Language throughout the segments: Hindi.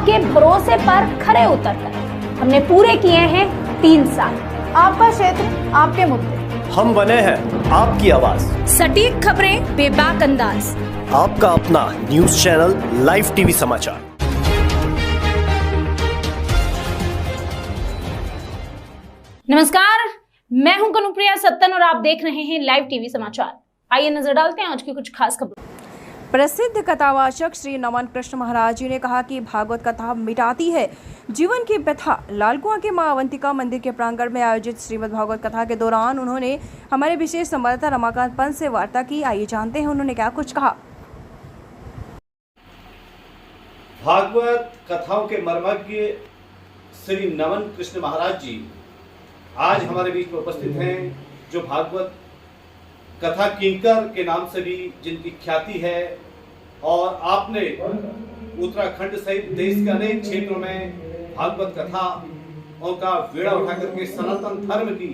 आपके भरोसे पर खरे उतरकर हमने पूरे किए हैं 3 साल। आपका क्षेत्र, आपके मुद्दे, हम बने हैं आपकी आवाज। सटीक खबरें, बेबाक अंदाज, आपका अपना न्यूज चैनल लाइव टीवी समाचार। नमस्कार, मैं हूं कनुप्रिया सत्तन और आप देख रहे हैं लाइव टीवी समाचार। आइए नजर डालते हैं आज की कुछ खास खबरों। प्रसिद्ध कथावाचक श्री नमन कृष्ण महाराज जी ने कहा कि भागवत कथा मिटाती है जीवन की व्यथा। लालकुआं के मां अवंतिका मंदिर के प्रांगण में आयोजित श्रीमद् भागवत कथा के दौरान उन्होंने हमारे विशेष संवाददाता रमाकांत पंत से वार्ता की। आइए जानते हैं उन्होंने क्या कुछ कहा। भागवत कथाओं के मर्मज्ञ श्री नमन कृष्ण महाराज जी आज हमारे बीच में उपस्थित हैं, जो भागवत कथा किंकर के नाम से भी जिनकी ख्याति है और आपने उत्तराखंड सहित देश के अनेक क्षेत्रों में भागवत कथाओं का बेड़ा उठा करके सनातन धर्म की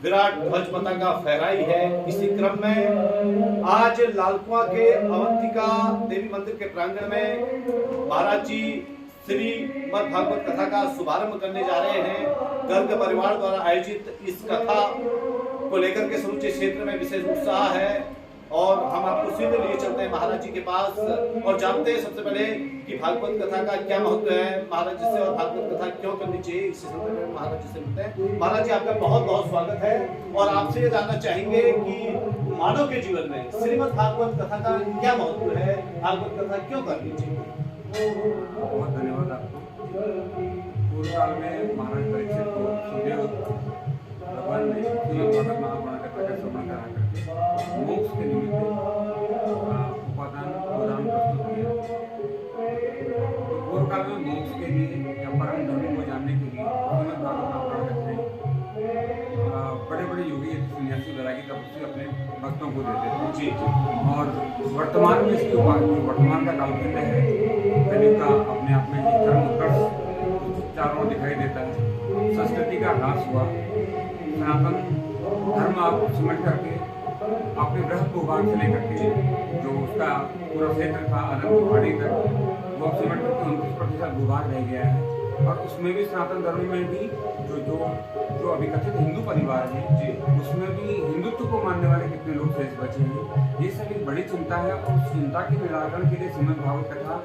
विराट ध्वज पताका फहराई है। इसी क्रम में आज लालकुआं के अवंतिका देवी मंदिर के प्रांगण में महाराज जी श्रीमद् भागवत कथा का शुभारंभ करने जा रहे हैं। गर्ग परिवार द्वारा आयोजित इस कथा को लेकर के समूचे क्षेत्र में विशेष उत्साह है और हम आपको सीधे लिए चलते हैं महाराज जी के पास और जानते हैं सबसे पहले कि भागवत कथा का क्या महत्व है महाराज जी से, और भागवत कथा क्यों करनी चाहिए। इससे संदर्भ में महाराज जी से मिलते हैं। महाराज जी, आपका बहुत बहुत स्वागत है और आपसे ये जानना चाहेंगे कि मानव के जीवन में श्रीमद् भागवत कथा का क्या महत्व है, भागवत कथा क्यों करनी चाहिए। बहुत धन्यवाद आपको। पूर्व काल में महाराज परीक्षित को सुखदेव भगवान ने श्रीमद् भागवत महापुराण कथा का श्रवण करा करके मोक्ष के निमित्त उपादान प्रदान प्रस्तुत किया। तो पूर्व काल में मोक्ष के लिए या परम धर्म को जानने के लिए श्रीमद् भागवत महापुराण कथाएं बड़े बड़े योगी सन्यासी वैरागी तपस्वी अपने भक्तों को देते थे। जी और वर्तमान में इसकी वर्तमान का कालखंड है, कलियुग का अपने आप में एक धर्म उत्कर्ष चारों ओर दिखाई देता है। संस्कृति का ह्रास हुआ, सनातन धर्म आप सिमट करके अपने बृहद भूभाग से लेकर के जो उसका पूरा क्षेत्र था अनंत पहाड़ी तक, वो सिमट करके 29% भूभाग रह गया है। और उसमें भी सनातन धर्म में भी जो अभी कथित हिंदू परिवार है जी, उसमें भी हिंदुत्व को मानने वाले कितने लोग शेष बचे हैं। ये सब एक बड़ी चिंता है और उस चिंता के निराकरण के लिए श्रीमद् भागवत कथा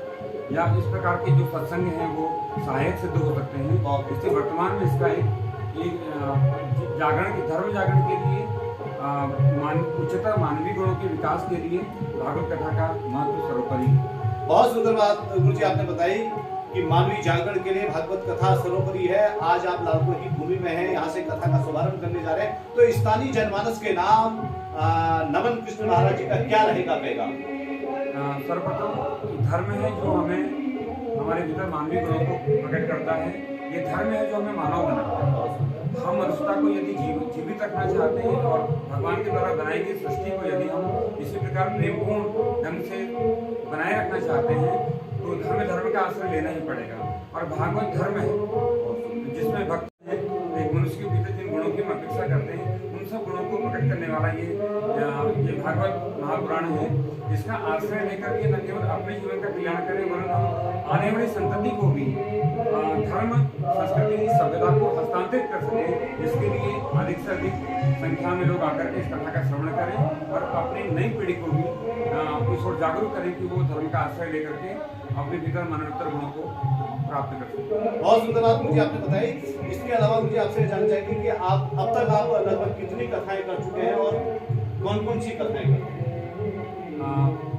या इस प्रकार के जो सत्संग हैं वो सहायक सिद्ध हो सकते हैं। और इससे वर्तमान में इसका एक जागरण के धर्म जागरण के लिए उच्चतर मानवीय गुणों के विकास के लिए भागवत कथा का महत्व सर्वोपरि है। बहुत सुंदर बात गुरु जी आपने बताई कि मानवीय जागरण के लिए भागवत कथा सर्वोपरि है। आज आप लालकुआं की भूमि में हैं, यहाँ से कथा का शुभारंभ करने जा रहे हैं, तो स्थानीय जनमानस के नाम नमन कृष्ण महाराज जी का क्या रहेगा पैगाम। सर्वप्रथम धर्म है जो हमें हमारे भीतर मानवीय गुणों को प्रकट करता है। ये धर्म है जो हमें मानव बनाता है। हम मनुष्यता को यदि जीवित रखना चाहते हैं और भगवान के द्वारा बनाई गई सृष्टि को यदि हम इसी प्रकार प्रेमपूर्ण ढंग से बनाए रखना चाहते हैं तो धर्म का आश्रय लेना ही पड़ेगा। और भागवत धर्म है जिसमें भक्त है, एक मनुष्य के भीतर जिन गुणों की हम अपेक्षा करते हैं उन सब गुणों को प्रकट करने वाला ये भागवत महापुराण है। इसका आश्रय लेकर के न केवल अपने जीवन का कल्याण करें वरन हम आने वाली संतति को भी धर्म संस्कृति सभ्यता को हस्तांतरित कर सके। इसके लिए अधिक से अधिक संख्या में लोग आकर के इस कथा का श्रवण करें और अपनी नई पीढ़ी को भी इस ओर जागरूक करें कि वो धर्म का आश्रय लेकर के अपने भीतर मनोत्तर गुणों को प्राप्त कर सकते। बहुत सुंदर बात मुझे आपने बताई। इसके अलावा मुझे आपसे जानना चाहिए कि आप अब तक आप लगभग कितनी कथाएं कर चुके हैं और कौन कौन सी कथाएं करते हैं।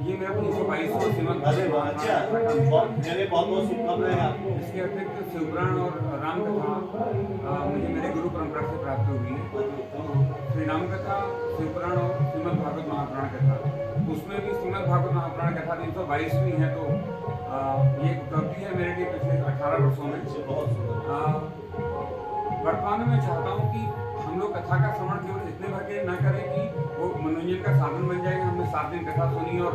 ये मेरा 322 श्रीमद् अरे वाह, अच्छा, चलिए बहुत बहुत शुभकामनाएं आपको। इसके अतिरिक्त शिवपुराण और राम कथा मुझे मेरे गुरु परंपरा से प्राप्त हुई है। श्री राम कथा, शिवपुराण और श्रीमद् भागवत महापुराण कथा, उसमें भी श्रीमद् भागवत महापुराण कथा 322वीं है। तो ये उपलब्धि है मेरे लिए पिछले 18 वर्षों में। वर्तमान में मैं चाहता हूँ कि हम लोग कथा का श्रवण केवल इतने भर के न करें कि वो मनोरंजन का साधन बन जाएगा। हमने 7 दिन कथा सुनी और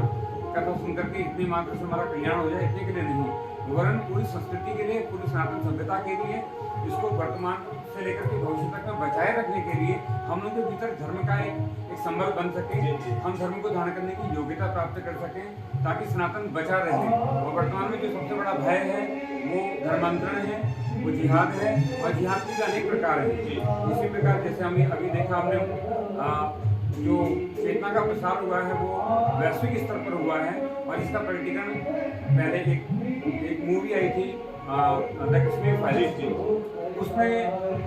कथा सुनकर के इतनी मात्र से हमारा कल्याण हो जाए, इतने के लिए नहीं, वरन पूरी संस्कृति के लिए, पूरी सनातन सभ्यता के लिए, इसको वर्तमान से लेकर के भविष्य तक में बचाए रखने के लिए हम लोग के भीतर धर्म का एक संबल बन सके, हम धर्म को धारण करने की योग्यता प्राप्त कर सकें ताकि सनातन बचा रहे। और वर्तमान में जो सबसे बड़ा भय है वो धर्मांतरण है, वो जिहाद है, और जिहाद के अनेक प्रकार हैं। इसी प्रकार जैसे हमें अभी देखा हमने जो चेतना का प्रसार हुआ है वो वैश्विक स्तर पर हुआ है, और इसका प्रकटीकरण पहले एक मूवी आई थी द कश्मीर फाइल्स थी, उसमें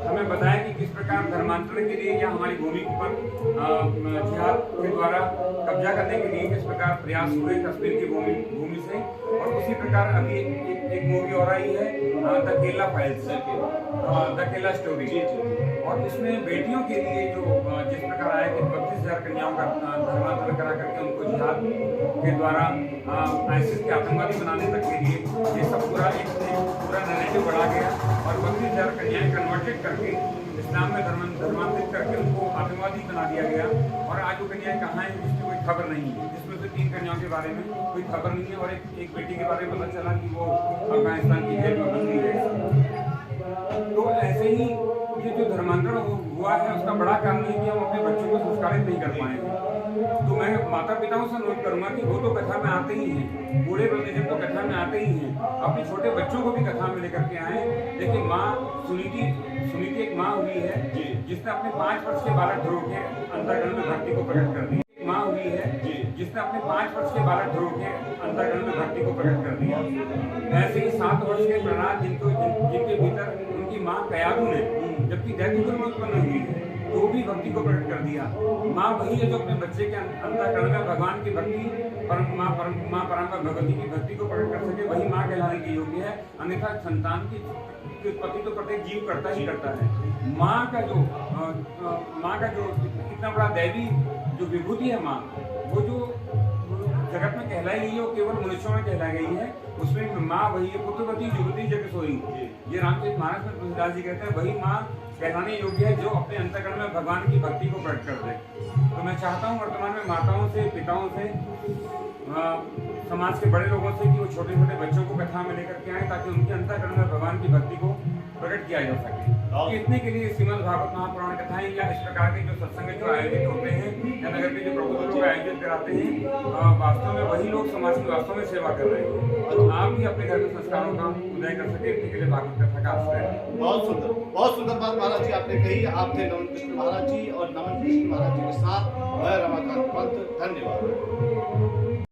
हमें बताया कि किस प्रकार धर्मांतरण के लिए या हमारी भूमि पर जिहाद के द्वारा कब्जा करने के लिए किस प्रकार प्रयास हुए कश्मीर की भूमि से। और उसी प्रकार अभी एक मूवी और आई है the Kerala files, the Kerala story, और उसमें बेटियों के लिए जो जिस प्रकार आया कि 32,000 कन्याओं का धर्मांतरण करा करके उनको जिहाद के द्वारा आईसिस के आतंकवादी बनाने तक के लिए ये सब पूरा नैरेटिव बढ़ा गया, और 32,000 कन्याएं कन्वर्टेड करके इस्लाम में धर्मांतरित करके उनको आतंकवादी बना दिया गया। और आज वो कन्याएं कहाँ हैं जिसकी कोई खबर नहीं है, जिसमें से 3 कन्याओं के बारे में कोई खबर नहीं है, और एक बेटी के बारे में पता चला कि वो अफगानिस्तान की जेल में बंदी है। तो ऐसे ही ये जो धर्मांतरण हुआ है उसका बड़ा कारण है कि हम अपने बच्चों को संस्कारित नहीं कर पाए। तो मैं माता पिताओं से अनुरोध करूंगा कि वो तो कथा में आते ही हैं, बूढ़े वृद्धजन तो कथा में आते ही हैं, अपने छोटे बच्चों को भी कथा में लेकर के आए। देखिए माँ सुनीति एक माँ हुई है जिसने अपने 5 वर्ष के बालक ध्रुव के अंतःकरण में भक्ति को प्रकट कर दिया। माँ हुई है जिसने अपने 5 वर्ष के बालक ध्रुव के अंतःकरण में भक्ति को प्रकट कर दिया। ऐसे ही 7 वर्ष के प्रहलाद जिनके भीतर उनकी माँ कयादू ने जबकि दैत्य में उत्पन्न हुई है तो भी भक्ति को प्रकट कर दिया। माँ वही है जो अपने बच्चे के अंतःकरण में भगवान की भक्ति माँ परम भगवती की भक्ति को प्रकट कर सके, वही माँ कहलाने की योग्य है। अन्यथा संतान की उत्पत्ति तो प्रत्येक जीव करता ही करता है। माँ का जो इतना बड़ा दैवी जो विभूति है माँ, वो जो जगत में कहलाई गई है वो केवल मनुष्यों में कहलाई गई है। उसमें माँ वही है, पुत्रवती युवती जग सोई, ये रामचरित मानस में तुलसीदास जी कहते हैं वही माँ कहलाने योग्य है जो अपने अंतःकरण में भगवान की भक्ति को प्रकट कर दे। तो मैं चाहता हूँ वर्तमान में माताओं से, पिताओं से, समाज के बड़े लोगों से कि वो छोटे छोटे बच्चों को कथा में लेकर के आए ताकि उनके अंतःकरण में भगवान की भक्ति को प्रकट किया जा सके। कि इतने के लिए श्रीमद् भागवत महापुराण कथाएं या इस प्रकार के जो सत्संग जो आयोजित होते हैं या नगर के जो प्रबोधन को आयोजित कराते हैं, वास्तव में वही लोग समाज की वास्तव में सेवा कर रहे हैं। आप भी अपने घर में संस्कारों का उदय कर सके, इतने के लिए भागवत कथा का आश्रय है। बहुत सुंदर बात महाराज जी आपने कही। आप थे नमन कृष्ण महाराज जी, और नमन कृष्ण महाराज जी के साथ मैं रमाकांत पंत। धन्यवाद।